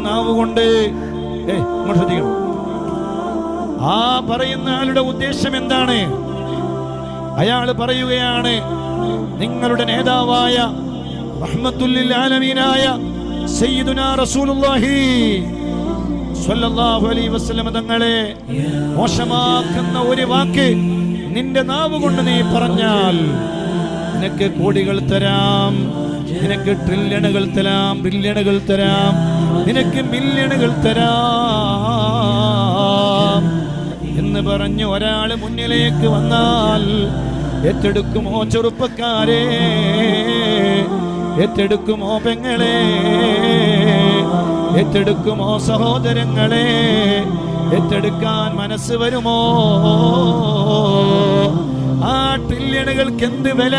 നാവ് കൊണ്ട് ഇങ്ങോട്ട് ശ്രദ്ധിക്കണം. ആ പറയുന്ന ആളുടെ ഉദ്ദേശം എന്താണ്? അയാൾ പറയുകയാണ്, നിങ്ങളുടെ നേതാവായ റഹ്മത്തുൽ ലിൽ ആലമീനായ സയ്യിദുനാ റസൂലുള്ളാഹി സ്വല്ലല്ലാഹു അലൈഹി വസല്ലം തങ്ങളെ മോശമാക്കുന്ന ഒരു വാക്ക് നിന്റെ നാവ് കൊണ്ട് നീ പറഞ്ഞാൽ നിനക്ക് കോടികൾ തരാം, നിനക്ക് ട്രില്യണുകൾ തരാം, ബില്യണുകൾ തരാം, നിനക്ക് മില്യണുകൾ തരാം എന്ന് പറഞ്ഞു ഒരാൾ മുന്നിലേക്ക് വന്നാൽ ഏറ്റെടുക്കുമോ ചെറുപ്പക്കാരെ? ഏറ്റെടുക്കുമോ പെങ്ങളെ? ഏറ്റെടുക്കുമോ സഹോദരങ്ങളെ? ഏറ്റെടുക്കാൻ മനസ്സ് വരുമോ? ആ ട്രില്യണുകൾക്ക് എന്ത് വില,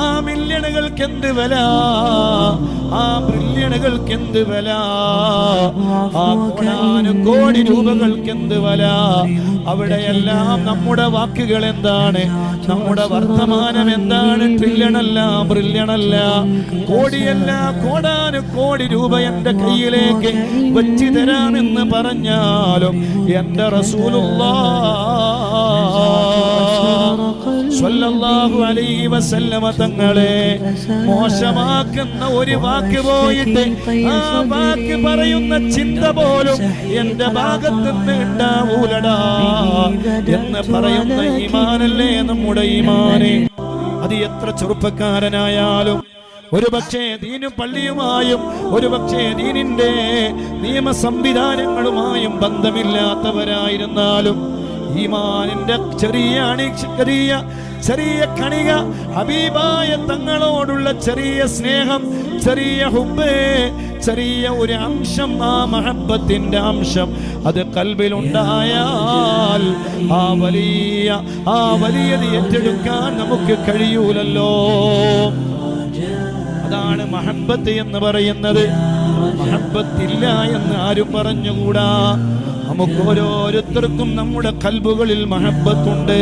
ആ മില്യണുകൾക്ക് എന്ത് വില, ആ ബ്രില്യണുകൾക്ക് എന്ത് വില, ആ കോടി രൂപകൾക്ക് എന്ത് വില? അവിടെയെല്ലാം നമ്മുടെ വാക്കുകൾ എന്താണ്? നമ്മുടെ വർത്തമാനം എന്താണ്? ട്രില്യണല്ല, ബ്രില്യണല്ല, കോടിയല്ല, കോടി രൂപ എന്റെ കയ്യിലേക്ക് വെച്ച് തരാമെന്ന് പറഞ്ഞാലും എന്റെ റസൂലുള്ളാഹ് സ്വല്ലല്ലാഹു അലൈഹി വസല്ലമ തങ്ങളെ മോശമാക്കുന്ന ഒരു വാക്ക് പോയിട്ട് ആ വാക്ക് പറയുന്ന ചിന്ത പോലും എന്റെ ഭാഗത്ത് നിന്ന് ഉണ്ടാവൂലടാ എന്ന് പറയുന്ന ഈമാനല്ലേ നമ്മുടെ ഈമാന്. അത് എത്ര ചെറുപ്പക്കാരനായാലും, ഒരു പക്ഷേ ദീനും പള്ളിയുമായും, ഒരു പക്ഷേ ദീനിന്റെ നിയമ സംവിധാനങ്ങളുമായും ബന്ധമില്ലാത്തവരായിരുന്നാലും ഈമാനിന്റെ ചെറിയ കണിക, ഹബീബായ തങ്ങളോടുള്ള ചെറിയ സ്നേഹം, ചെറിയ ഹുബ്ബ്, ചെറിയ ഒരു അംശം, ആ മഹബ്ബത്തിന്റെ അംശം അത് കൽബിലുണ്ടായാൽ ആ വലിയത് ഏറ്റെടുക്കാൻ നമുക്ക് കഴിയൂലല്ലോ. അതാണ് മഹബ്ബത്ത് എന്ന് പറയുന്നത്. മഹബ്ബത്തില്ല എന്ന് ആരും പറഞ്ഞുകൂടാ. നമുക്ക് ഓരോരുത്തർക്കും നമ്മുടെ കൽബുകളിൽ മഹബ്ബത്തുണ്ട്.